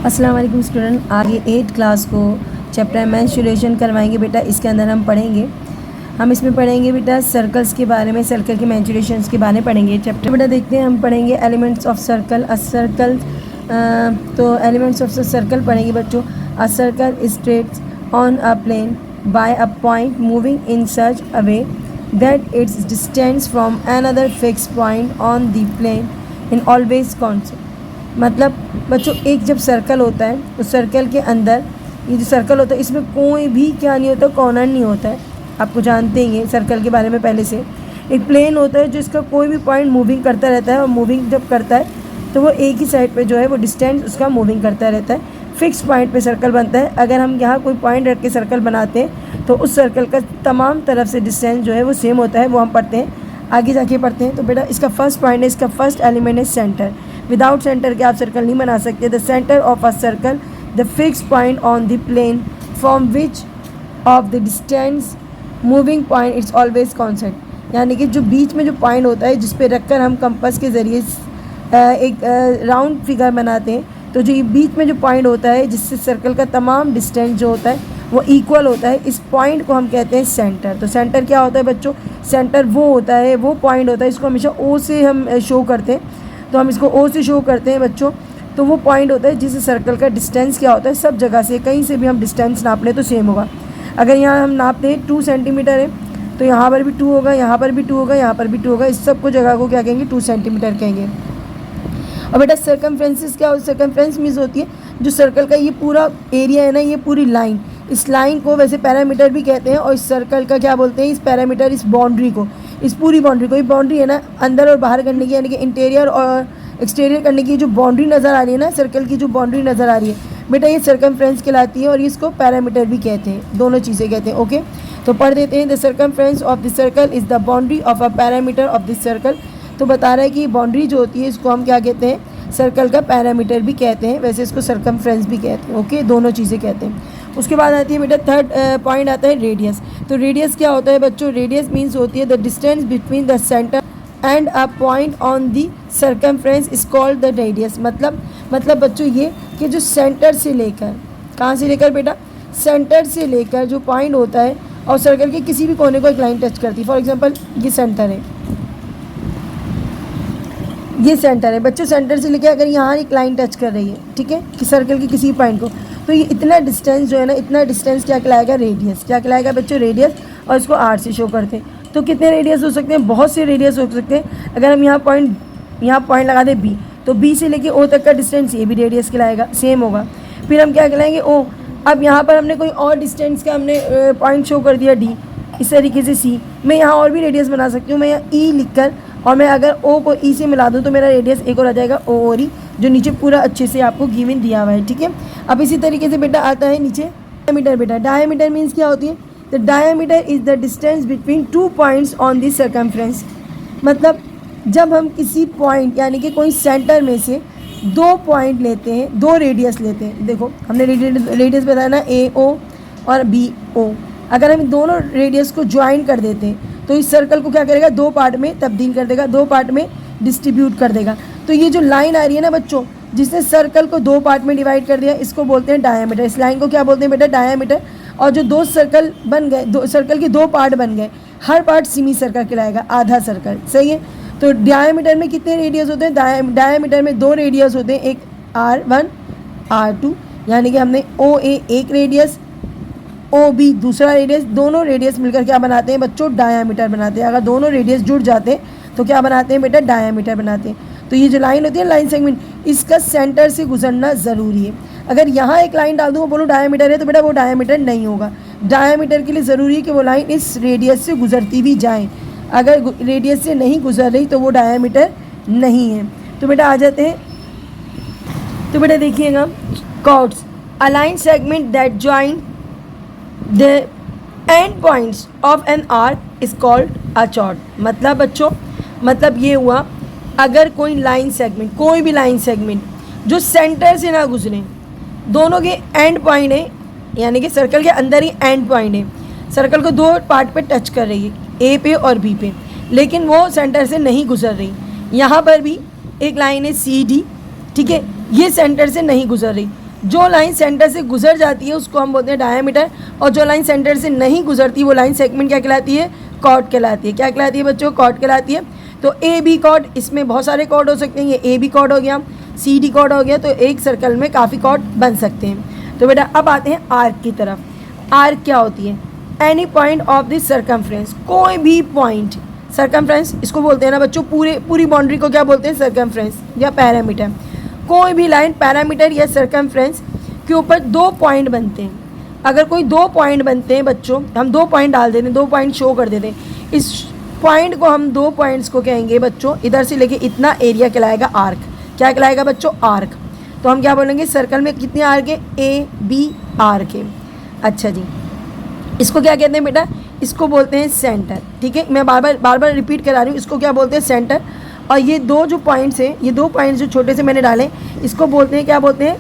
अस्सलाम वालेकुम स्टूडेंट, आगे 8 क्लास को चैप्टर मेंस्ट्रुएशन करवाएंगे बेटा। इसके अंदर हम इसमें पढ़ेंगे बेटा सर्कल्स के बारे में, सर्कल के मेंस्ट्रुएशंस के बारे में पढ़ेंगे। चैप्टर बेटा देखते हैं, हम पढ़ेंगे elements of circle. A circle, तो एलिमेंट्स ऑफ सर्कल पढ़ेंगे बच्चों। A circle straits on a plane by a point moving in such a way that its distance from another fix point on the plane in always constant. मतलब बच्चों एक जब circle होता है उस circle के अंदर, ये जो सर्कल होता है इसमें कोई भी क्या नहीं होता, कॉर्नर नहीं होता है। आपको जानते ही हैं सर्कल के बारे में पहले से। एक प्लेन होता है जो इसका कोई भी पॉइंट मूविंग करता रहता है, और मूविंग जब करता है तो वो एक ही साइड पे जो है वो डिस्टेंस उसका मूविंग करता रहता है। फिक्स पॉइंट पे सर्कल बनता है। अगर हम यहाँ कोई पॉइंट रख के सर्कल बनाते हैं तो उस सर्कल का तमाम तरफ से डिस्टेंस जो है वो सेम होता है। वो हम पढ़ते हैं, आगे जाके पढ़ते हैं। तो बेटा इसका फर्स्ट पॉइंट है, इसका फर्स्ट एलिमेंट है सेंटर। विदाउट सेंटर के आप सर्कल नहीं बना सकते। The centre of a circle the fix point on the plane from which of the distance moving point it's always constant. यानी कि जो बीच में जो पॉइंट होता है जिस पे रखकर हम कंपास के ज़रिए एक राउंड फिगर बनाते हैं, तो जो ये बीच में जो पॉइंट होता है जिससे सर्कल का तमाम डिस्टेंस जो होता है वो इक्वल होता है, इस पॉइंट को हम कहते हैं सेंटर। तो सेंटर क्या होता है बच्चों? सेंटर वो होता है, वो पॉइंट होता है, इसको हमेशा ओ से हम शो करते हैं। तो हम इसको ओ से शो करते हैं बच्चों। तो वो पॉइंट होता है जिससे सर्कल का डिस्टेंस क्या होता है, सब जगह से कहीं से भी हम डिस्टेंस नाप लें तो सेम होगा। अगर यहाँ हम नापते हैं 2 सेंटीमीटर है तो यहाँ पर भी 2 होगा, यहाँ पर भी 2 होगा, यहाँ पर भी 2 होगा। इस सब को जगह को क्या कहेंगे? 2 सेंटीमीटर कहेंगे। और बेटा सर्कमफ्रेंसेस क्या होता है? सर्कमफ्रेंस मीन्स होती है जो सर्कल का ये पूरा एरिया है ना, ये पूरी लाइन, इस लाइन को वैसे पैरामीटर भी कहते हैं। और इस सर्कल का क्या बोलते हैं? इस पैरामीटर, इस बाउंड्री को, इस पूरी बाउंड्री को, ये बाउंड्री है ना अंदर और बाहर करने की, यानी कि इंटीरियर और एक्सटीरियर करने की जो बाउंड्री नज़र आ रही है ना, सर्कल की जो बाउंड्री नज़र आ रही है बेटा, ये सर्कमफ्रेंस कहलाती है। और इसको पैरामीटर भी कहते हैं, दोनों चीज़ें कहते हैं। ओके, तो पढ़ देते हैं। The circumference of the circle is the boundary of a parameter of the circle. तो बता रहा है कि बाउंड्री जो होती है इसको हम क्या कहते हैं? सर्कल का पैरामीटर भी कहते हैं, वैसे इसको सर्कमफ्रेंस भी कहते हैं। ओके, दोनों चीज़ें कहते हैं। उसके बाद आती है बेटा थर्ड पॉइंट आता है रेडियस। तो रेडियस क्या होता है बच्चों? रेडियस मीन्स होती है the distance between the centre and a point on the circumference is called the radius. मतलब बच्चों ये कि जो सेंटर से लेकर, कहाँ से लेकर बेटा? सेंटर से लेकर जो पॉइंट होता है और सर्कल के किसी भी कोने को एक लाइन टच करती है। फॉर एग्जांपल ये सेंटर है, ये सेंटर है बच्चों। सेंटर से लेकर अगर यहाँ एक लाइन टच कर रही है, ठीक है, कि सर्कल के किसी पॉइंट को, तो ये इतना डिस्टेंस जो है ना, इतना डिस्टेंस क्या कहलाएगा? रेडियस। क्या कहलाएगा बच्चों? रेडियस। और इसको आर से शो करते हैं। तो कितने रेडियस हो सकते हैं? बहुत से रेडियस हो सकते हैं। अगर हम यहाँ पॉइंट लगा दें बी, तो बी से लेके ओ तक का डिस्टेंस ये भी रेडियस कहलाएगा, सेम होगा। फिर हम क्या कहलाएंगे? ओ। अब यहाँ पर हमने कोई और डिस्टेंस का हमने पॉइंट शो कर दिया डी, इस तरीके से सी। मैं यहाँ और भी रेडियस बना सकती हूँ। मैं यहाँ ई लिख कर, और मैं अगर ओ को ई से मिला दूँ तो मेरा रेडियस एक और आ जाएगा ओ और ई, जो नीचे पूरा अच्छे से आपको गिवन दिया हुआ है। ठीक है, अब इसी तरीके से बेटा आता है नीचे डायमीटर। बेटा डायमीटर मीन्स क्या होती है? The diameter is the distance between 2 points on the circumference. मतलब जब हम किसी पॉइंट यानी कि कोई सेंटर में से 2 पॉइंट लेते हैं, 2 रेडियस लेते हैं। देखो हमने रेडियस बताया ना, ए ओ और बी ओ। अगर हम दोनों रेडियस को ज्वाइन कर देते हैं तो इस सर्कल को क्या करेगा? 2 पार्ट में तब्दील कर देगा, 2 पार्ट में डिस्ट्रीब्यूट कर देगा। तो ये जो लाइन आ रही है ना बच्चों, जिसने सर्कल को 2 पार्ट में डिवाइड कर दिया, इसको बोलते हैं डायमीटर। इस लाइन को क्या बोलते हैं बेटा? डायमीटर। और जो 2 सर्कल बन गए, 2 सर्कल के 2 पार्ट बन गए, हर पार्ट सेमी सर्कल कहलाएगा, आधा सर्कल। सही है। तो डायमीटर में कितने रेडियस होते हैं? डायमीटर में 2 रेडियस होते हैं, एक R1 R2, यानी कि हमने ओ ए एक रेडियस, ओ बी दूसरा रेडियस, दोनों रेडियस मिलकर क्या बनाते हैं बच्चों? डायामीटर बनाते हैं। अगर दोनों रेडियस जुड़ जाते हैं तो क्या बनाते हैं बेटा? डायामीटर बनाते हैं। तो ये जो लाइन होती है लाइन सेगमेंट, इसका सेंटर से गुजरना ज़रूरी है। अगर यहाँ एक लाइन डाल दूँ, बोलूँ डायामीटर है, तो बेटा वो डायामीटर नहीं होगा। डायामीटर के लिए ज़रूरी है कि वो लाइन इस रेडियस से गुजरती भी जाए। अगर रेडियस से नहीं गुजर रही तो वो डायामीटर नहीं है। तो बेटा आ जाते हैं, तो बेटा देखिएगा chords. A line segment that join the end points of an arc is called a chord. मतलब बच्चों, मतलब ये हुआ, अगर कोई लाइन सेगमेंट, कोई भी लाइन सेगमेंट जो सेंटर से ना गुजरे, दोनों के एंड पॉइंट है, यानी कि सर्कल के अंदर ही एंड पॉइंट है, सर्कल को 2 पार्ट पे टच कर रही है, ए पे और बी पे, लेकिन वो सेंटर से नहीं गुजर रही। यहाँ पर भी एक लाइन है सी डी, ठीक है, ये सेंटर से नहीं गुजर रही, जो लाइन सेंटर से गुजर जाती है उसको हम बोलते हैं डायामीटर, और जो लाइन सेंटर से नहीं गुजरती वो लाइन सेगमेंट क्या कहलाती है, कॉर्ड कहलाती है। क्या कहलाती है बच्चों, कॉर्ड कहलाती है। तो ए बी कॉर्ड, इसमें बहुत सारे कॉर्ड हो सकते हैं, ये ए बी कॉर्ड हो गया, सी डी कॉर्ड हो गया, तो एक सर्कल में काफ़ी कॉर्ड बन सकते हैं। तो बेटा अब आते हैं आर्क की तरफ। आर्क क्या होती है, any point of this circumference, कोई भी पॉइंट, सर्कमफ्रेंस इसको बोलते हैं ना बच्चों, पूरी बाउंड्री को क्या बोलते हैं, सर्कमफ्रेंस या पैरामीटर। कोई भी लाइन पैरामीटर या सर्कमफ्रेंस के ऊपर 2 पॉइंट बनते हैं। अगर कोई 2 पॉइंट बनते हैं बच्चों, हम 2 पॉइंट डाल देते हैं, 2 पॉइंट शो कर देते हैं, इस पॉइंट को हम 2 पॉइंट्स को कहेंगे बच्चों, इधर से लेके इतना एरिया कहलाएगा आर्क। क्या कहलाएगा बच्चों, आर्क। तो हम क्या बोलेंगे, सर्कल में कितने आर्क है, ए बी आर्क है। अच्छा जी, इसको क्या कहते हैं बेटा, इसको बोलते हैं सेंटर। ठीक है, मैं बार बार रिपीट करा रही हूँ, इसको क्या बोलते हैं, सेंटर। और ये 2 जो पॉइंट्स हैं, ये 2 पॉइंट्स जो छोटे से मैंने डाले, इसको बोलते हैं, क्या बोलते हैं,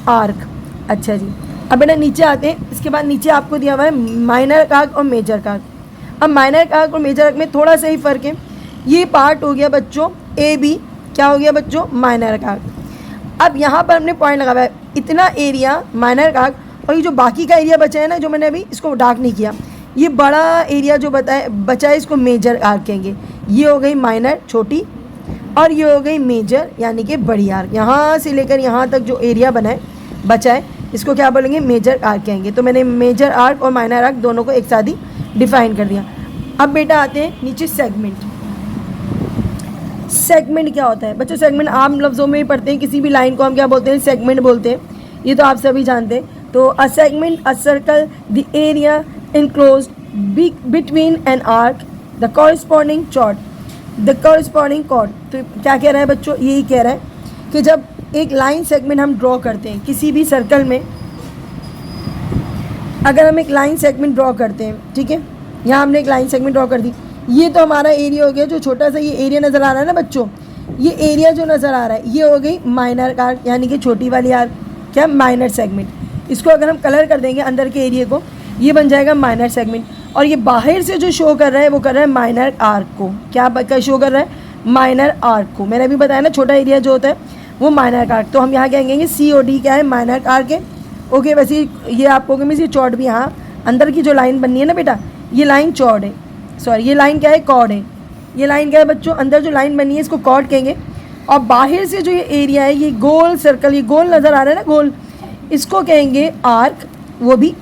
आर्क। अच्छा जी, अब बेटा नीचे आते हैं। इसके बाद नीचे आपको दिया हुआ है माइनर आर्क और मेजर आर्क। अब माइनर आर्क और मेजर आर्क में थोड़ा सा ही फ़र्क है। ये पार्ट हो गया बच्चों ए बी, क्या हो गया बच्चों, माइनर आर्क। अब यहाँ पर हमने पॉइंट लगा हुआ है, इतना एरिया माइनर आर्क, और ये जो बाकी का एरिया बचा है ना, जो मैंने अभी इसको डार्क नहीं किया, ये बड़ा एरिया जो बचा है इसको मेजर आर्क कहेंगे। ये हो गई माइनर छोटी, और ये हो गई मेजर यानी कि बड़ी आर्क। यहाँ से लेकर यहाँ तक जो एरिया बचा है इसको क्या बोलेंगे, मेजर आर्क कहेंगे। तो मैंने मेजर आर्क और माइनर आर्क दोनों को एक साथ ही डिफाइन कर दिया। अब बेटा आते हैं नीचे सेगमेंट। सेगमेंट क्या होता है बच्चों, सेगमेंट आम लफ्ज़ों में ही पढ़ते हैं, किसी भी लाइन को हम क्या बोलते हैं, सेगमेंट बोलते हैं, ये तो आप सभी जानते हैं। तो a segment, a circle, the area enclosed between an arc, the corresponding chord, the corresponding chord. तो क्या कह रहा है बच्चों, यही कह रहा है कि जब एक लाइन सेगमेंट हम ड्रॉ करते हैं किसी भी सर्कल में, अगर हम एक लाइन सेगमेंट ड्रॉ करते हैं, ठीक है, यहाँ हमने एक लाइन सेगमेंट ड्रॉ कर दी, ये तो हमारा एरिया हो गया, जो छोटा सा ये एरिया नज़र आ रहा है ना बच्चों, ये एरिया जो नज़र आ रहा है ये हो गई माइनर आर्क यानी कि छोटी वाली आर्क, क्या, माइनर सेगमेंट। इसको अगर हम कलर कर देंगे अंदर के एरिया को, ये बन जाएगा माइनर सेगमेंट। और ये बाहर से जो शो कर रहा है वो कर रहा है माइनर आर्क को, क्या शो कर रहा है, माइनर आर्क को। मैंने अभी बताया ना, छोटा एरिया जो होता है वो माइनर आर्क। तो हम यहाँ कहेंगे सी ओ डी क्या है, माइनर आर्क है। ओके, वैसे ये आपको मिस ये चौड़ भी, यहाँ अंदर की जो लाइन बननी है ना बेटा, ये लाइन चौड़ है, सॉरी ये लाइन क्या है, कॉर्ड है। ये लाइन क्या है बच्चों, अंदर जो लाइन बनी है इसको कॉर्ड कहेंगे। और बाहर से जो ये एरिया है, ये गोल सर्कल, ये गोल नज़र आ रहा है ना, गोल, इसको कहेंगे आर्क, वो भी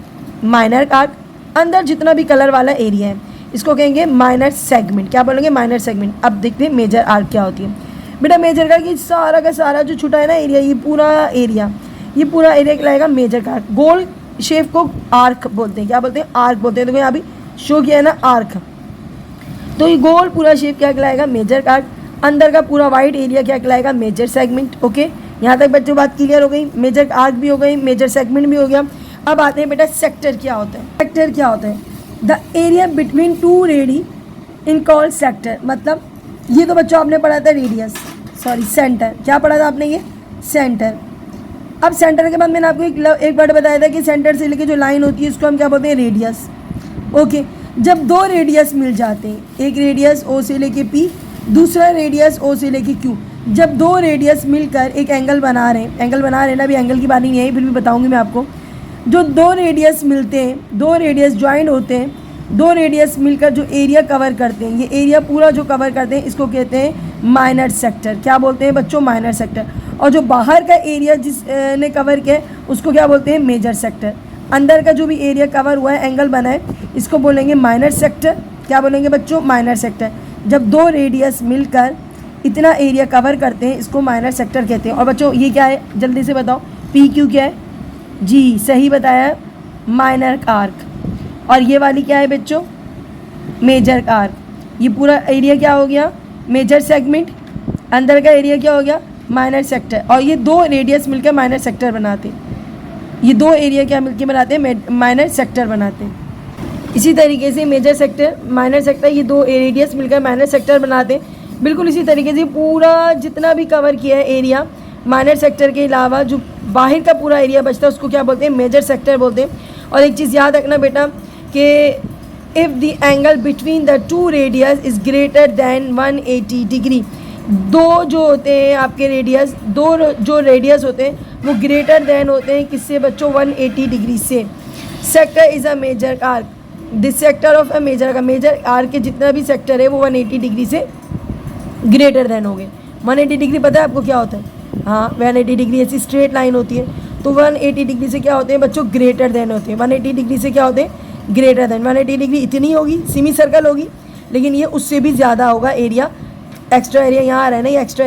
माइनर आर्क। अंदर जितना भी कलर वाला एरिया है इसको कहेंगे माइनर सेगमेंट। क्या बोलेंगे, माइनर सेगमेंट। अब देखते हैं मेजर आर्क क्या होती है बेटा। मेजर का कि सारा का सारा जो छुटा है ना एरिया, ये पूरा एरिया कहलाएगा मेजर आर्क। गोल शेप को आर्क बोलते हैं, क्या बोलते हैं, आर्क बोलते हैं। देखो यहाँ भी शो किया है ना आर्क, तो ये गोल पूरा शेप क्या कहलाएगा, मेजर आर्क। अंदर का पूरा वाइड एरिया क्या कहलाएगा, मेजर सेगमेंट। ओके, यहाँ तक बच्चों बात क्लियर हो गई। मेजर आर्क भी हो गई, मेजर सेगमेंट भी हो गया। अब आते हैं बेटा सेक्टर क्या होता है। सेक्टर क्या होता है, the area between 2 ready in called sector. मतलब ये तो बच्चों आपने पढ़ा था रेडियस, सॉरी सेंटर। क्या पढ़ा था आपने, ये सेंटर। अब सेंटर के बाद मैंने आपको एक वर्ड बताया था कि सेंटर से लेके जो लाइन होती है उसको हम क्या बोलते हैं, रेडियस। ओके, जब 2 रेडियस मिल जाते हैं, एक रेडियस ओ से लेके पी, दूसरा रेडियस ओ से लेके क्यू, जब 2 रेडियस मिलकर एक एंगल बना रहे हैं ना, अभी एंगल की बात नहीं है, फिर भी बताऊंगी मैं आपको। जो 2 रेडियस मिलते हैं, 2 रेडियस ज्वाइंट होते हैं, 2 रेडियस मिलकर जो एरिया कवर करते हैं, ये एरिया पूरा जो कवर करते हैं इसको कहते हैं माइनर सेक्टर। क्या बोलते हैं बच्चों, माइनर सेक्टर। और जो बाहर का एरिया जिसने कवर किया है उसको क्या बोलते हैं, मेजर सेक्टर। अंदर का जो भी एरिया कवर हुआ है, एंगल बना है, इसको बोलेंगे माइनर सेक्टर। क्या बोलेंगे बच्चों, माइनर सेक्टर। जब 2 रेडियस मिलकर इतना एरिया कवर करते हैं इसको माइनर सेक्टर कहते हैं। और बच्चों ये क्या है, जल्दी से बताओ, पी क्यू क्या है, जी सही बताया, माइनर आर्क। और ये वाली क्या है बच्चों, मेजर आर्क। ये पूरा एरिया क्या हो गया, मेजर सेगमेंट। अंदर का एरिया क्या हो गया, माइनर सेक्टर। और ये 2 रेडियस मिलकर माइनर सेक्टर बनाते हैं। ये 2 एरिया क्या मिलकर बनाते हैं, माइनर सेक्टर बनाते हैं। इसी तरीके से मेजर सेक्टर, माइनर सेक्टर, ये 2 रेडियस मिलकर माइनर सेक्टर बनाते हैं। बिल्कुल इसी तरीके से पूरा जितना भी कवर किया है एरिया माइनर सेक्टर के अलावा, जो बाहर का पूरा एरिया बचता है उसको क्या बोलते हैं, मेजर सेक्टर बोलते हैं। और एक चीज़ याद रखना बेटा कि if the angle between the 2 radius is greater than 180 degree, दो जो होते हैं आपके रेडियस, दो जो रेडियस होते हैं वो ग्रेटर देन होते हैं किससे बच्चों, 180 डिग्री से। Sector is a major arc, this sector of a major का मेजर आर्क के जितना भी सेक्टर है वो 180 डिग्री से ग्रेटर देन हो गए। 180 डिग्री पता है आपको क्या होता है? हाँ, 180 डिग्री ऐसी स्ट्रेट लाइन होती है, तो 180 डिग्री से क्या होते हैं बच्चों, ग्रेटर देन होते हैं। 180 डिग्री से क्या होते हैं, ग्रेटर देन। 180 डिग्री इतनी होगी, सेमी सर्कल होगी, लेकिन ये उससे भी ज़्यादा होगा एरिया। एक्स्ट्रा एरिया यहाँ आ रहा है ना, ये एक्स्ट्रा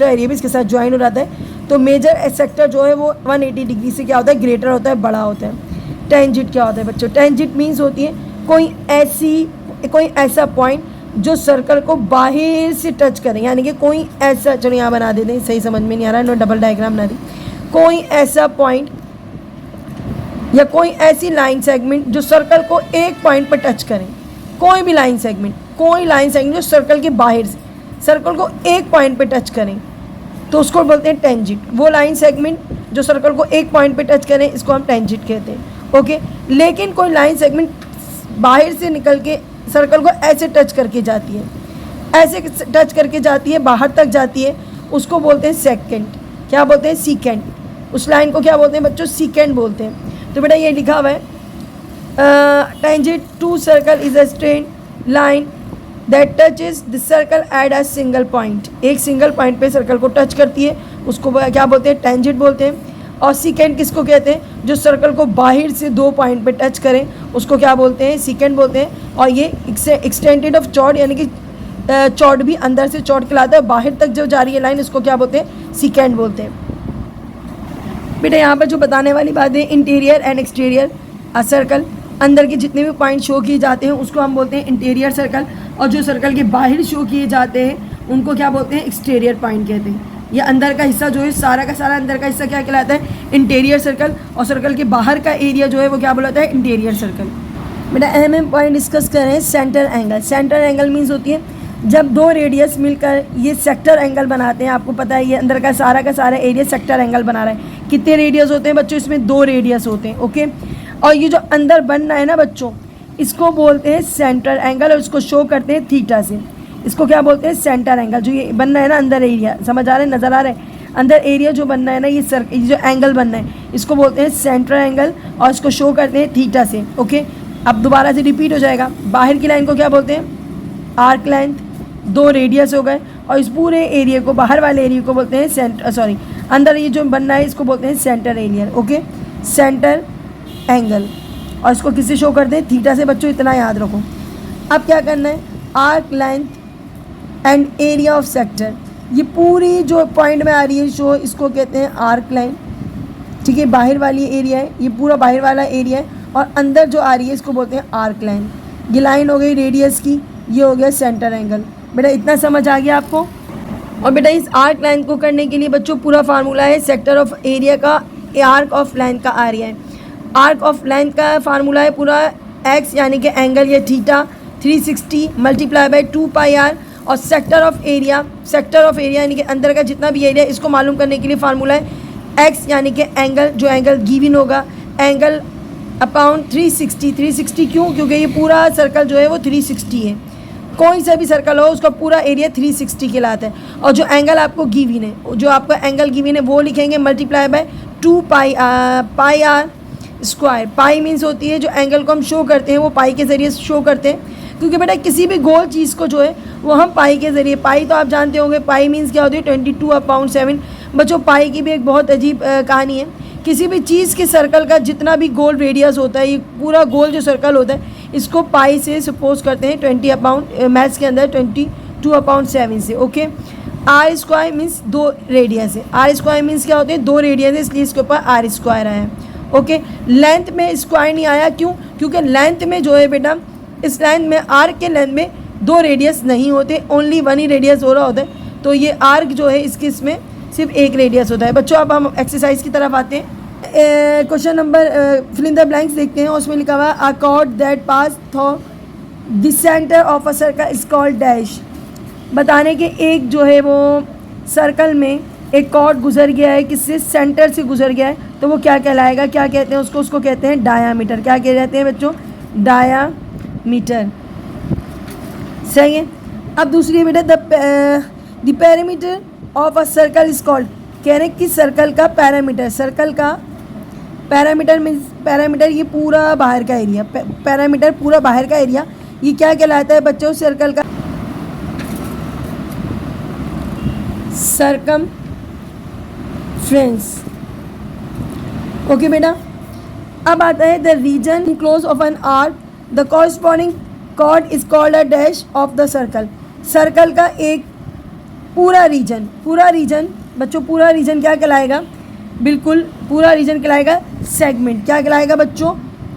एरिया भी इसके साथ ज्वाइन हो जाता है। तो मेजर सेक्टर जो है वो 180 डिग्री से क्या होता है, ग्रेटर होता है, बड़ा होता है। टेंजेंट क्या होता है बच्चों? टेंजेंट मीन्स होती है कोई ऐसा पॉइंट जो सर्कल को बाहर से टच करे, यानी कि कोई ऐसा, चलो यहाँ बना देते हैं, सही समझ में नहीं आ रहा है, नो डबल डायग्राम ना दी। कोई ऐसा पॉइंट या कोई ऐसी लाइन सेगमेंट जो सर्कल को एक पॉइंट पर टच करें, कोई भी लाइन सेगमेंट जो सर्कल के बाहर से सर्कल को एक पॉइंट पे टच करें तो उसको बोलते हैं टेंजेंट। वो लाइन सेगमेंट जो सर्कल को एक पॉइंट पे टच करें इसको हम टेंजेंट कहते हैं। ओके, लेकिन कोई लाइन सेगमेंट बाहर से निकल के सर्कल को ऐसे टच करके जाती है, बाहर तक जाती है, उसको बोलते हैं सेकेंड। क्या बोलते हैं? सीकेंड। उस लाइन को क्या बोलते हैं बच्चों? सीकेंड बोलते हैं। तो बेटा ये लिखा हुआ है, tangent to circle is a straight line that touches the circle at a single point. एक सिंगल पॉइंट पे सर्कल को टच करती है, उसको क्या बोलते हैं? टेंजेंट बोलते हैं। और सीकेंड किसको कहते हैं? जो सर्कल को बाहर से दो पॉइंट पे टच करें उसको क्या बोलते हैं? सीकेंड बोलते हैं। और ये एक्सटेंडेड ऑफ चॉर्ड, यानी कि चॉर्ड भी अंदर से चॉर्ड कहलाता है, बाहर तक जो जा रही है लाइन उसको क्या बोलते हैं? सीकेंड बोलते हैं। बेटा यहाँ पर जो बताने वाली बात है, interior and exterior a circle, अंदर के जितने भी पॉइंट शो किए जाते हैं उसको हम बोलते हैं इंटीरियर सर्कल, और जो सर्कल के बाहर शो किए जाते हैं उनको क्या बोलते हैं? एक्सटीरियर पॉइंट कहते हैं। ये अंदर का हिस्सा जो है, सारा का सारा अंदर का हिस्सा क्या कहलाता है? Interior circle. और सर्कल के बाहर का एरिया जो है वो क्या बोलाता है? Interior circle. बेटा अहम पॉइंट डिस्कस करें, centre angle. Centre angle means होती है जब दो रेडियस मिलकर ये सेक्टर एंगल बनाते हैं। आपको पता है ये अंदर का सारा एरिया सेक्टर एंगल बना रहा है। कितने रेडियस होते हैं बच्चों? इसमें 2 रेडियस होते हैं। ओके, और ये जो अंदर बन रहा है ना बच्चों, इसको बोलते हैं सेंटर एंगल, और इसको शो करते हैं थीटा से। इसको क्या बोलते हैं? Centre angle. जो ये बनना है ना अंदर एरिया, समझ आ रहा है, नज़र आ रहा है? अंदर एरिया जो बनना है ना, ये जो एंगल बनना है इसको बोलते हैं सेंटर एंगल, और इसको शो करते हैं थीटा से। ओके, अब दोबारा से रिपीट हो जाएगा। बाहर की लाइन को क्या बोलते हैं? Arc length. 2 रेडियस हो गए, और इस पूरे एरिया को, बाहर वाले एरिया को बोलते हैं अंदर ये जो बनना है इसको बोलते हैं centre area. Okay, centre angle, और इसको किससे शो करते हैं? थीटा से। बच्चों इतना याद रखो। अब क्या करना है? Arc length and area of sector, ये पूरी जो पॉइंट में आ रही है शो, इसको कहते हैं आर्क लाइन। ठीक है, बाहर वाली एरिया है, ये पूरा बाहर वाला एरिया है, और अंदर जो आ रही है इसको बोलते हैं आर्क लाइन। ये लाइन हो गई रेडियस की, ये हो गया सेंटर एंगल। बेटा इतना समझ आ गया आपको? और बेटा इस आर्क लाइन को करने के लिए बच्चों पूरा फार्मूला है सेक्टर ऑफ एरिया का, आर्क ऑफ लाइन का आ रहा है। आर्क ऑफ लाइन का फार्मूला है पूरा एक्स यानी कि एंगल या theta 360 multiply by 2 pi R, और सेक्टर ऑफ एरिया यानी कि अंदर का जितना भी एरिया, इसको मालूम करने के लिए फार्मूला है एक्स यानी कि एंगल, जो एंगल गिवन होगा, एंगल अपॉन 360 क्यों? क्योंकि ये पूरा सर्कल जो है वो 360 है। कोई सा भी सर्कल हो उसका पूरा एरिया 360 कहलाता है। और जो एंगल आपको गिवन है, जो आपका एंगल गिवन है वो लिखेंगे multiply by 2 pi R square. Pi means होती है जो एंगल को हम शो करते हैं वो पाई के ज़रिए शो करते हैं, क्योंकि बेटा किसी भी गोल चीज़ को जो है वो हम पाई के ज़रिए, पाई तो आप जानते होंगे पाई मीन्स क्या होती है? 22/7। बच्चों पाई की भी एक बहुत अजीब कहानी है। किसी भी चीज़ के सर्कल का जितना भी गोल रेडियस होता है, ये पूरा गोल जो सर्कल होता है इसको पाई से सपोज करते हैं 20 मैथ्स के अंदर 22/7 से। Okay, R square means 2 radius है। आर स्क्वायर मीन्स क्या होते हैं? 2 रेडियस है, इसलिए इसके ऊपर आर स्क्वायर आया है। ओके, लेंथ में स्क्वायर नहीं आया, क्यों? क्योंकि लेंथ में जो है बेटा, इस लेंथ में आर्क के लेंथ में 2 रेडियस नहीं होते, ओनली 1 ही रेडियस हो रहा होता है। तो ये आर्क जो है इसके इसमें सिर्फ 1 रेडियस होता है। बच्चों अब हम एक्सरसाइज की तरफ आते हैं। Question number fill in the blanks देखते हैं। उसमें लिखा हुआ है a chord that pass through the centre of a circle is called dash. बताने के एक जो है वो सर्कल में एक कॉर्ड गुजर गया है, किससे? सेंटर से गुजर गया है, तो वो क्या कहलाएगा? क्या कहते हैं उसको कहते हैं डायामीटर। क्या कहते हैं बच्चों? डायामीटर। सही है। अब दूसरी बेटा the parameter of a circle is called, कह रहे हैं कि सर्कल का पैरामीटर, सर्कल का पैरामीटर मीन्स पैरामीटर ये पूरा बाहर का एरिया, पैरामीटर पूरा बाहर का एरिया, ये क्या कहलाता है बच्चों? सर्कल का सर्कमफ्रेंस। ओके बेटा, अब आता है the region close of an arc, the corresponding chord is called a dash of the circle. Circle का एक पूरा रीजन बच्चों, पूरा रीजन क्या कहलाएगा? बिल्कुल पूरा रीजन कहलाएगा सेगमेंट। क्या कहलाएगा बच्चों?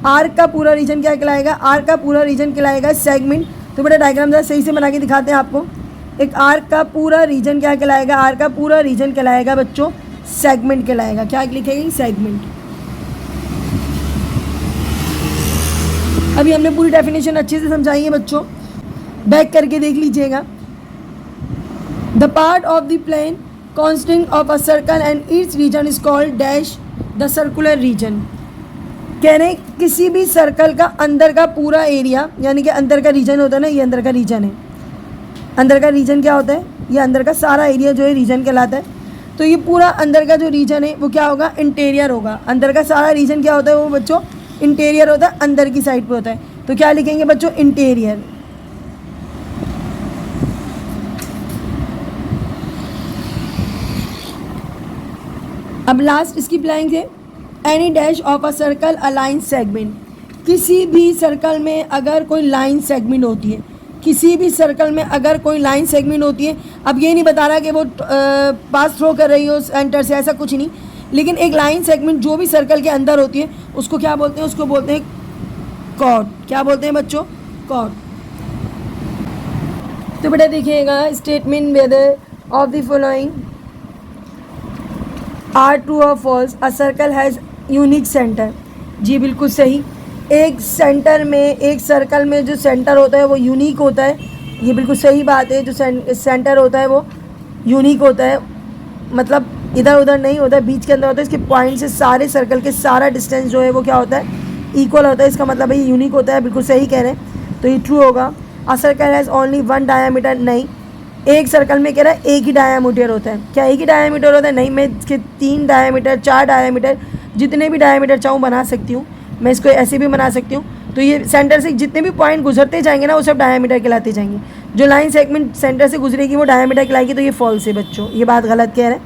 आर्क का पूरा रीजन क्या कहलाएगा? आर्क का पूरा रीजन कहलाएगा सेगमेंट। तो बेटा डायग्राम जरा सही से बना के दिखाते हैं आपको। एक आर्क का पूरा रीजन क्या कहलाएगा? आर्क का पूरा रीजन कहलाएगा बच्चों सेगमेंट कहलाएगा। क्या लिखेंगे? सेगमेंट। अभी हमने पूरी डेफिनेशन अच्छे से समझाई है बच्चों, बैक करके देख लीजिएगा। The part of the plane consisting of a circle and its region is called dash the circular region। कह रहे हैं किसी भी सर्कल का अंदर का पूरा एरिया, यानी कि अंदर का रीजन होता है ना, ये अंदर का रीजन है। अंदर का रीजन क्या होता है? ये अंदर का सारा एरिया जो है रीजन कहलाता है। तो ये पूरा अंदर का जो रीजन है वो क्या होगा? इंटीरियर होगा। अंदर का सारा रीजन क्या होता है वो बच्चों? इंटीरियर होता है, अंदर की साइड पे होता है। तो क्या लिखेंगे बच्चों? इंटीरियर। अब लास्ट इसकी प्लानिंग है, any dash of a circle a line segment. किसी भी सर्कल में अगर कोई लाइन सेगमेंट होती है, किसी भी सर्कल में अगर कोई लाइन सेगमेंट होती है, अब ये नहीं बता रहा कि वो पास थ्रो कर रही हो सेंटर से, ऐसा कुछ नहीं, लेकिन एक लाइन सेगमेंट जो भी सर्कल के अंदर होती है उसको क्या बोलते हैं? उसको बोलते हैं कॉर्ड। क्या बोलते हैं बच्चों? कॉर्ड। तो बेटा देखिएगा, statement whether of the following are true और false. A circle has unique centre. जी बिल्कुल सही। एक सेंटर में, एक सर्कल में जो सेंटर होता है वो यूनिक होता है। ये बिल्कुल सही बात है। जो सेंटर होता है वो यूनिक होता है, मतलब इधर उधर नहीं होता है, बीच के अंदर होता है। इसके पॉइंट से सारे सर्कल के सारा डिस्टेंस जो है वो क्या होता है? इक्वल होता है। इसका मतलब है ये यूनिक होता है। बिल्कुल सही कह रहे हैं, तो ये ट्रू होगा। अ circle has only one diameter. नहीं, एक सर्कल में कह रहा है एक ही डायामीटर होता है। क्या एक ही डायामीटर होता है? नहीं, मैं इसके 3 डायामीटर, 4 डायामीटर, जितने भी डायामीटर चाहूँ बना सकती हूँ। मैं इसको ऐसे भी बना सकती हूँ। तो ये सेंटर से जितने भी पॉइंट गुजरते जाएंगे ना वो सब डायामीटर कहलाते जाएंगे। जो लाइन सेगमेंट सेंटर से गुजरेगी वो डायामीटर कहलाएगी। तो ये फॉल्स है बच्चों, ये बात गलत कह रहे हैं।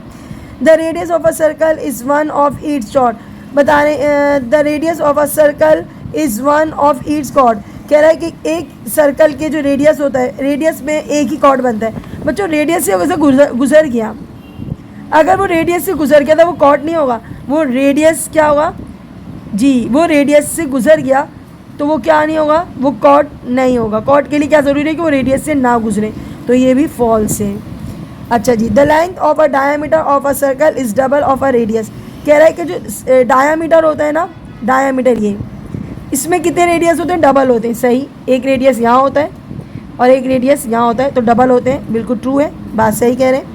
The radius of a circle is one of its chord. बता रहे the radius of a circle is one of its chord. कह रहा है कि एक सर्कल के जो रेडियस होता है, रेडियस में एक ही कॉर्ड बनता है। बच्चों रेडियस से वैसे गुजर गया, अगर वो रेडियस से गुजर गया तो वो कॉर्ड नहीं होगा, वो रेडियस क्या होगा? जी, वो रेडियस से गुजर गया तो वो क्या नहीं होगा? वो कॉर्ड नहीं होगा। कॉर्ड के लिए क्या ज़रूरी है कि वो रेडियस से ना गुजरे, तो ये भी फॉल्स है। अच्छा जी, the length of a diameter of a circle is double of a radius. कह रहा है कि जो डायामीटर होता है ना, डायामीटर ये, इसमें कितने रेडियस होते हैं? डबल होते हैं। सही, एक रेडियस यहाँ होता है और एक रेडियस यहाँ होता है, तो डबल होते हैं। बिल्कुल ट्रू है, बात सही कह रहे हैं।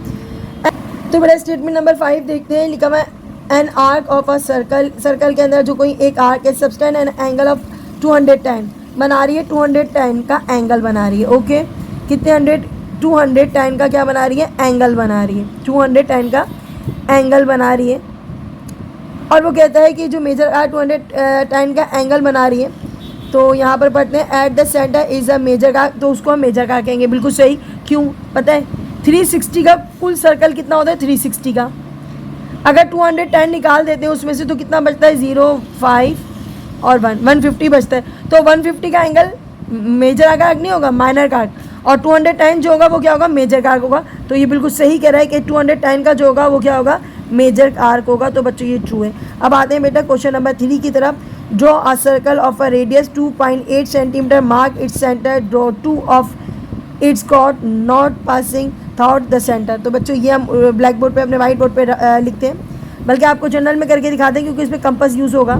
तो बड़ा स्टेटमेंट नंबर 5 देखते हैं। लिखा हुआ है an arc of a circle. Circle के अंदर जो कोई एक आर्क है, सब्सटेंड एन एंगल ऑफ 210 बना रही है, 210 का एंगल बना रही है। ओके, कितने 210 का क्या बना रही है? एंगल बना रही है। 210 का एंगल बना रही है। और वो कहता है कि जो मेजर आर्क 210 का एंगल बना रही है, तो यहाँ पर पढ़ते हैं at the centre is a major arc, तो उसको हम मेजर आर्क कहेंगे। बिल्कुल सही। क्यों पता है? 360 का कुल सर्कल कितना होता है? 360 का। अगर 210 निकाल देते हैं उसमें से तो कितना बचता है? 0, 5 और 1, 150 बचता है। तो 150 का एंगल मेजर आर्क नहीं होगा, माइनर आर्क, और 210 जो होगा वो क्या होगा? मेजर आर्क होगा। तो ये बिल्कुल सही कह रहा है कि 210 का जो होगा वो क्या होगा? मेजर आर्क होगा। तो बच्चों ये ट्रू है। अब आते हैं बेटा क्वेश्चन नंबर 3 की तरफ। Draw a circle of a radius 2.8 centimetre, mark its centre, draw 2 of its chord not passing through the centre. तो बच्चों ये हम ब्लैक बोर्ड पे, अपने वाइट बोर्ड पे लिखते हैं, बल्कि आपको जर्नल में करके दिखाते हैं क्योंकि इसमें कंपास यूज़ होगा।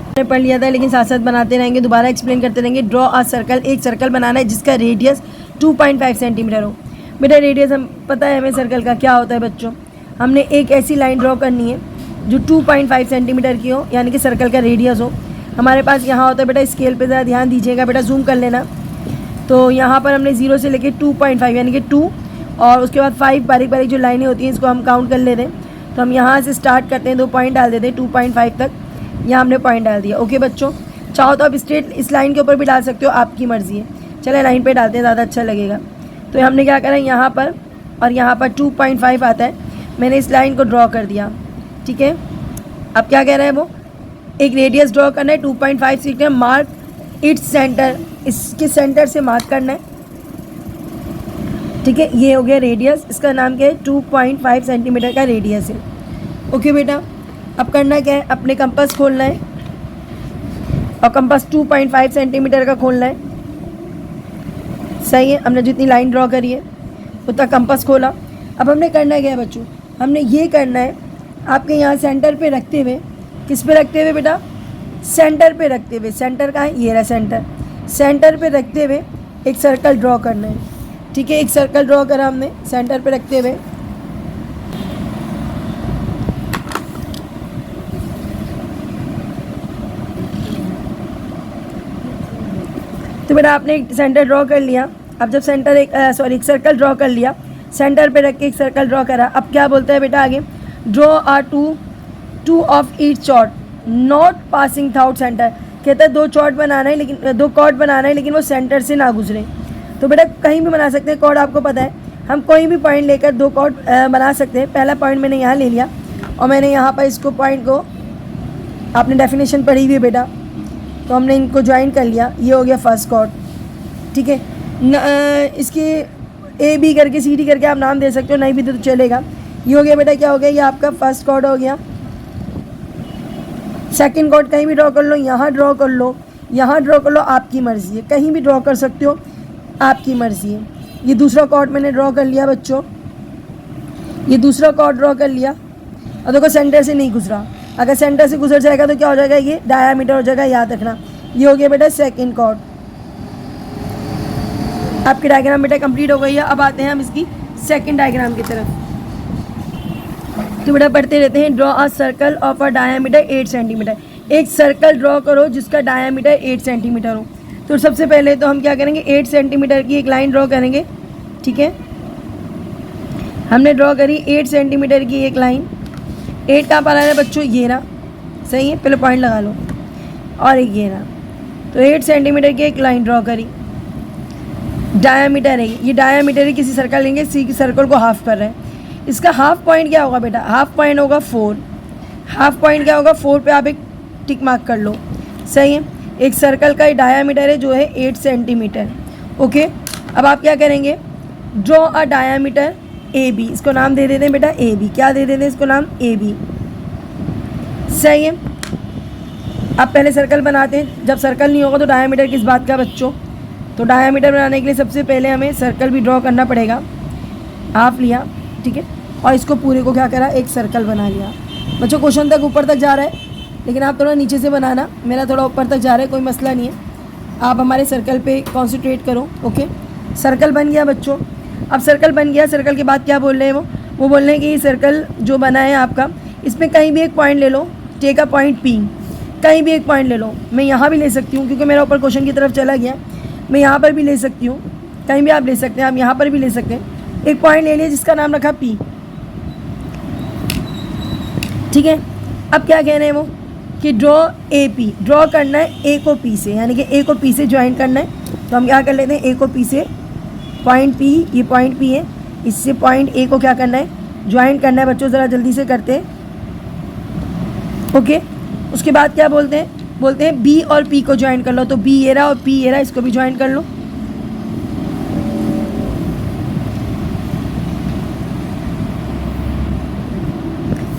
मैंने पढ़ लिया था लेकिन साथ साथ बनाते रहेंगे, दोबारा एक्सप्लेन करते रहेंगे। ड्रॉ अ सर्कल, एक सर्कल बनाना है जिसका रेडियस 2.5 सेंटीमीटर हो। बेटा रेडियस हम पता है हमें सर्कल का क्या होता है बच्चों। हमने एक ऐसी लाइन ड्रॉ करनी है जो 2.5 सेंटीमीटर की हो, यानी कि सर्कल का रेडियस हो। हमारे पास यहाँ होता है बेटा, स्केल पे ज़रा ध्यान दीजिएगा बेटा, जूम कर लेना। तो यहाँ पर हमने 0 से लेके 2.5 यानी कि 2, और उसके बाद 5 बारीक बारीक जो लाइनें होती हैं इसको हम काउंट कर लेते हैं। तो हम यहाँ से स्टार्ट करते हैं, 2 पॉइंट डाल देते हैं 2.5 तक, यहाँ हमने पॉइंट डाल दिया। ओके बच्चों, चाहो तो आप स्ट्रेट इस लाइन के ऊपर भी डाल सकते हो, आपकी मर्ज़ी है। चले लाइन पे डालते हैं, ज़्यादा अच्छा लगेगा। तो हमने क्या करा, यहाँ पर और यहाँ पर 2.5 आता है, मैंने इस लाइन को ड्रॉ कर दिया। ठीक है, अब क्या कह रहा है वो, एक रेडियस ड्रॉ करना है 2.5 सीखना है, मार्क इट्स सेंटर, इसके सेंटर से मार्क करना है। ठीक है, ये हो गया रेडियस, इसका नाम क्या है 2.5 सेंटीमीटर का रेडियस है। ओके बेटा, अब करना क्या है, अपने कंपास खोलना है और कंपास 2.5 सेंटीमीटर का खोलना है। सही है, हमने जितनी लाइन ड्रॉ करी है उतना कंपास खोला। अब हमने करना क्या है बच्चों, हमने ये करना है आपके यहाँ सेंटर पे रखते हुए, किस पे रखते हुए बेटा, सेंटर पे रखते हुए, सेंटर कहाँ है, ये रहा सेंटर, सेंटर पे रखते हुए एक सर्कल ड्रॉ करना है। ठीक है, एक सर्कल ड्रॉ करा हमने सेंटर पे रखते हुए। तो बेटा आपने एक सेंटर ड्रॉ कर लिया। अब जब सेंटर एक सर्कल ड्रॉ कर लिया, सेंटर पे रख के एक सर्कल ड्रॉ करा, अब क्या बोलता है बेटा आगे, draw are two of each chord not passing through centre. कहता है 2 चॉट बनाना है, लेकिन 2 कॉर्ड बनाना है, लेकिन वो सेंटर से ना गुजरे। तो बेटा कहीं भी बना सकते हैं कॉर्ड, आपको पता है हम कोई भी पॉइंट लेकर 2 कॉर्ड बना सकते हैं। पहला पॉइंट मैंने यहाँ ले लिया और मैंने यहाँ पर इसको पॉइंट को, आपने डेफिनेशन पढ़ी हुई है बेटा, तो हमने इनको ज्वाइन कर लिया, ये हो गया फर्स्ट कॉर्ड। ठीक है, इसके ए बी करके सी डी करके आप नाम दे सकते हो, नहीं भी तो चलेगा। ये हो गया बेटा, क्या हो गया, ये आपका फर्स्ट कॉर्ड हो गया। सेकंड कॉर्ड कहीं भी ड्रॉ कर लो, यहाँ ड्रॉ कर लो, यहाँ ड्रॉ कर लो, आपकी मर्ज़ी है, कहीं भी ड्रॉ कर सकते हो, आपकी मर्ज़ी है। ये दूसरा कॉर्ड मैंने ड्रॉ कर लिया बच्चों, ये दूसरा कॉर्ड ड्रॉ कर लिया। और देखो सेंटर से नहीं गुजरा, अगर सेंटर से गुजर जाएगा तो क्या हो जाएगा, ये डायामीटर हो जाएगा, याद रखना। ये हो गया बेटा सेकंड कॉर्ड। आपकी डायग्राम बेटा कंप्लीट हो गई है। अब आते हैं हम इसकी सेकंड डायग्राम की तरफ। तो बेटा पढ़ते रहते हैं, draw a circle of a diameter 8 centimetre. एक सर्कल ड्रॉ करो जिसका डायामीटर 8 सेंटीमीटर हो। तो सबसे पहले तो हम क्या करेंगे, 8 सेंटीमीटर की एक लाइन ड्रॉ करेंगे। ठीक है, हमने ड्रॉ करी 8 सेंटीमीटर की एक लाइन। 8 कहाँ पर आ रहा है बच्चों, ये रहा, सही है, पहले पॉइंट लगा लो, और एक ये रहा। तो 8 सेंटीमीटर की एक लाइन ड्रॉ करी, डायामीटर है ये डायामीटर है, किसी सर्कल लेंगे, सी सर्कल को हाफ कर रहे हैं। इसका हाफ पॉइंट क्या होगा बेटा, हाफ पॉइंट होगा 4। हाफ पॉइंट क्या होगा, 4 पे आप एक टिक मार्क कर लो। सही है, एक सर्कल का डायामीटर है जो है 8 सेंटीमीटर। ओके, अब आप क्या करेंगे, draw a diameter A B, इसको नाम दे देते हैं बेटा ए बी। क्या दे देते हैं इसको नाम, ए बी। सही है, अब पहले सर्कल बनाते हैं। जब सर्कल नहीं होगा तो डायामीटर किस बात का बच्चों, तो डायामीटर बनाने के लिए सबसे पहले हमें सर्कल भी ड्रॉ करना पड़ेगा। हाफ लिया, ठीक है, और इसको पूरे को क्या करा, एक सर्कल बना लिया। बच्चों क्वेश्चन तक ऊपर तक जा रहा है, लेकिन आप थोड़ा नीचे से बनाना, मेरा थोड़ा ऊपर तक जा रहा है, कोई मसला नहीं है, आप हमारे सर्कल पे कॉन्सेंट्रेट करो। ओके, सर्कल बन गया बच्चों। अब सर्कल बन गया, सर्कल के बाद क्या बोल रहे हैं वो बोल रहे हैं कि ये सर्कल जो बना है आपका, इसमें कहीं भी एक पॉइंट ले लो, टेक अ पॉइंट पी, कहीं भी एक पॉइंट ले लो। मैं यहाँ भी ले सकती हूँ क्योंकि मेरा ऊपर क्वेश्चन की तरफ चला गया, मैं यहाँ पर भी ले सकती हूँ, कहीं भी आप ले सकते हैं, आप यहाँ पर भी ले सकते हैं। एक पॉइंट ले लिया जिसका नाम रखा पी। ठीक है, अब क्या कह रहे हैं वो कि ड्रॉ ए पी, ड्रॉ करना है ए को पी से, यानी कि ए को पी से ज्वाइन करना है। तो हम क्या कर लेते हैं, ए को पी से, पॉइंट पी, ये पॉइंट पी है, इससे पॉइंट ए को क्या करना है, ज्वाइन करना है। बच्चों ज़रा जल्दी से करते हैं। ओके, उसके बाद क्या बोलते हैं बी और पी को ज्वाइन कर लो। तो बी ये रहा और पी ये रहा, इसको भी ज्वाइन कर लो।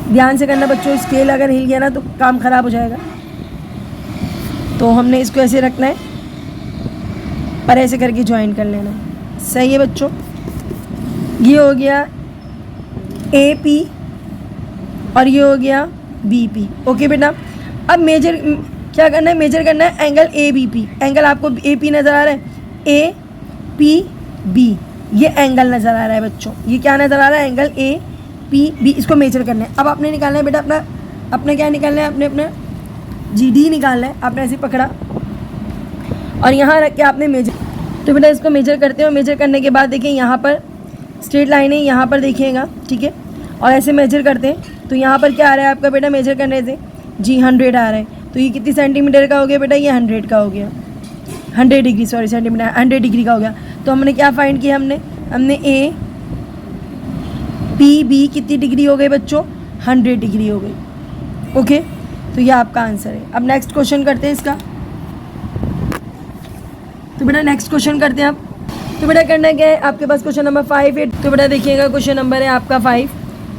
ध्यान से करना बच्चों, स्केल अगर हिल गया ना तो काम ख़राब हो जाएगा। तो हमने इसको ऐसे रखना है और ऐसे करके ज्वाइन कर लेना है। सही है बच्चों, ये हो गया ए पी और ये हो गया बी पी। ओके बेटा, अब मेजर क्या करना है, मेजर करना है angle A B P. Angle आपको ए पी नज़र आ रहा है, ए पी बी, ये एंगल नज़र आ रहा है बच्चों, ये क्या नज़र आ रहा है, एंगल ए पी बी, इसको मेजर करना है। अब आपने निकालना है बेटा अपना क्या निकालना है, अपना जी डी निकालना है। आपने ऐसे पकड़ा और यहाँ रख के आपने मेजर, तो बेटा इसको मेजर करते हो। मेजर करने के बाद देखिए यहाँ पर स्ट्रेट लाइन है, यहाँ पर देखिएगा, ठीक है। और ऐसे मेजर करते हैं तो यहाँ पर क्या आ रहा है आपका बेटा मेजर करने से जी 100 आ रहा है। तो ये कितनी सेंटीमीटर का हो गया बेटा, ये 100 का हो गया, 100 डिग्री, सॉरी सेंटीमीटर, 100 डिग्री का हो गया। तो हमने क्या फाइंड किया, हमने ए पी बी कितनी डिग्री हो गई बच्चों, 100 डिग्री हो गई। ओके, तो ये आपका आंसर है। अब नेक्स्ट क्वेश्चन करते हैं इसका। तो बेटा नेक्स्ट क्वेश्चन करते हैं आप। तो बेटा करना क्या है आपके पास, क्वेश्चन नंबर 5 है। तो बेटा देखिएगा क्वेश्चन नंबर है आपका 5।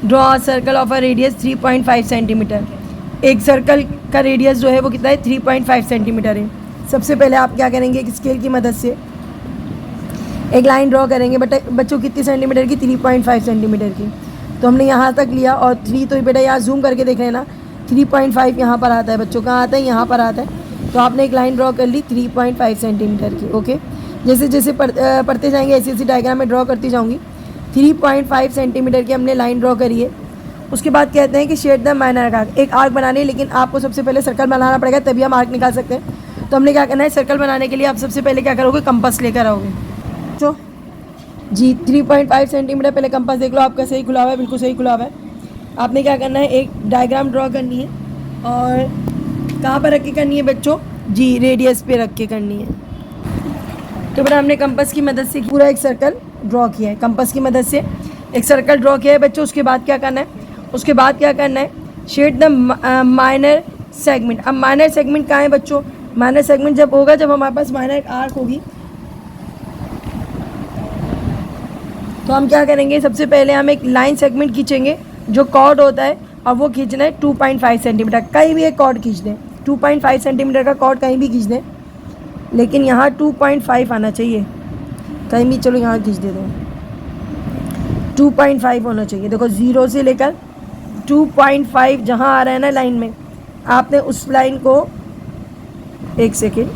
Draw a circle of a radius 3.5 centimetre. एक सर्कल का रेडियस जो है वो कितना है, 3.5 सेंटीमीटर है। सबसे पहले आप क्या करेंगे, एक स्केल की मदद से एक लाइन ड्रॉ करेंगे। बच्चों कितनी सेंटीमीटर की, 3.5 सेंटीमीटर की। तो हमने यहाँ तक लिया और 3 तो बेटा यहाँ जूम करके देख रहे हैं ना, 3.5 यहाँ पर आता है बच्चों, कहाँ आता है, यहाँ पर आता है। तो आपने एक लाइन ड्रॉ कर ली 3.5 सेंटीमीटर की। ओके, जैसे जैसे पढ़ते जाएंगे ऐसी ऐसी डायग्राम में ड्रॉ करती जाऊँगी। 3.5 सेंटीमीटर की हमने लाइन ड्रॉ करी है। उसके बाद कहते हैं कि शेड द माइनर आर्क, एक आर्क बनाने, लेकिन आपको सबसे पहले सर्कल बनाना पड़ेगा तभी हम आर्क निकाल सकते हैं। तो हमने क्या करना है, सर्कल बनाने के लिए आप सबसे पहले क्या करोगे, कंपास लेकर आओगे। तो जी 3.5 सेंटीमीटर, पहले कंपास देख लो आपका सही खुला हुआ है, बिल्कुल सही खुला हुआ है। आपने क्या करना है, एक डायग्राम ड्रॉ करनी है और कहाँ पर रख के करनी है बच्चों, जी रेडियस पे रख के करनी है। तो बेटा हमने कंपास की मदद से पूरा एक सर्कल ड्रॉ किया है, कंपास की मदद से एक सर्कल ड्रॉ किया है बच्चों। उसके बाद क्या करना है, उसके बाद क्या करना है, शेड द माइनर सेगमेंट। अब माइनर सेगमेंट कहाँ है बच्चों, माइनर सेगमेंट जब होगा जब हमारे पास माइनर आर्क होगी। तो हम क्या करेंगे, सबसे पहले हम एक लाइन सेगमेंट खींचेंगे जो कॉर्ड होता है, और वो खींचना है 2.5 सेंटीमीटर। कहीं भी एक कॉर्ड खींच दें, 2.5 सेंटीमीटर का कॉर्ड कहीं भी खींच दें, लेकिन यहाँ 2.5 आना चाहिए कहीं भी। चलो यहाँ खींच देते हैं, 2.5 होना चाहिए। देखो 0 से लेकर 2.5 जहाँ आ रहा है ना लाइन में, आपने उस लाइन को, एक सेकेंड,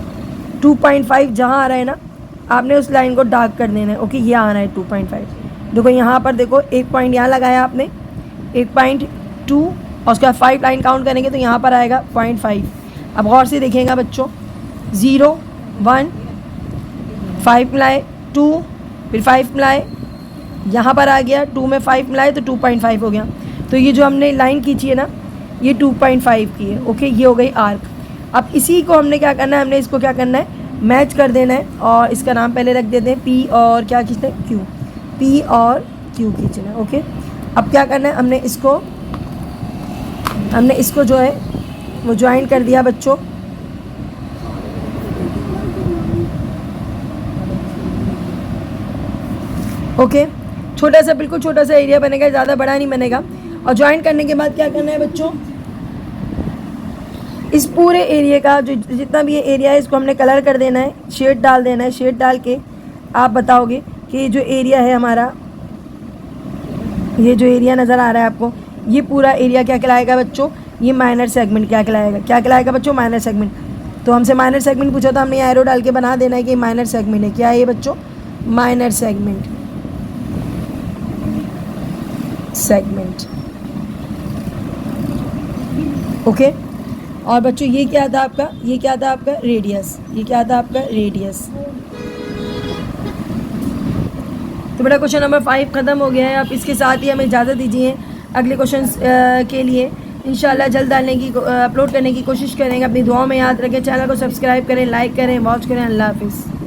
2.5 जहाँ आ रहा है ना, आपने उस लाइन को डार्क कर देना है। ओके, ये आना है 2.5। देखो यहाँ पर देखो, एक पॉइंट यहाँ लगाया आपने, 1.2, और उसके बाद 5 लाइन काउंट करेंगे तो यहाँ पर आएगा 0.5। अब गौर से देखिएगा बच्चों, 0 1 5 मिलाए 2, फिर 5 मिलाए, यहाँ पर आ गया 2 में 5 मिलाए तो 2.5 हो गया। तो ये जो हमने लाइन खींची है ना, ये 2.5 की है। ओके, ये हो गई आर्क। अब इसी को हमने क्या करना है, हमने इसको क्या करना है, मैच कर देना है, और इसका नाम पहले रख देते हैं पी, और क्या खींचना है, क्यू, पी और क्यू खींचना है। ओके, अब क्या करना है, हमने इसको जो है वो ज्वाइन कर दिया बच्चों। ओके, छोटा सा, बिल्कुल छोटा सा एरिया बनेगा, ज़्यादा बड़ा नहीं बनेगा। और ज्वाइन करने के बाद क्या करना है बच्चों, इस पूरे एरिया का जो जितना भी ये एरिया है इसको हमने कलर कर देना है, शेड डाल देना है। शेड डाल के आप बताओगे कि जो एरिया है हमारा, ये जो एरिया नज़र आ रहा है आपको, ये पूरा एरिया क्या कहलाएगा बच्चों, ये माइनर सेगमेंट क्या कहलाएगा, क्या कहलाएगा बच्चों, माइनर सेगमेंट। तो हमसे माइनर सेगमेंट पूछा तो हमने ये एरो डाल के बना देना है कि माइनर सेगमेंट है। क्या है ये बच्चों, माइनर सेगमेंट। ओके, और बच्चों ये क्या था आपका, ये क्या था आपका रेडियस, ये क्या था आपका रेडियस। तो बेटा क्वेश्चन नंबर 5 ख़त्म हो गया है। आप इसके साथ ही हमें इजाज़त दीजिए, अगले क्वेश्चन के लिए इंशाल्लाह जल्द डालने की, अपलोड करने की कोशिश करेंगे। अपनी दुआओं में याद रखें, चैनल को सब्सक्राइब करें, लाइक करें, वॉच करें। अल्लाह हाफिज़।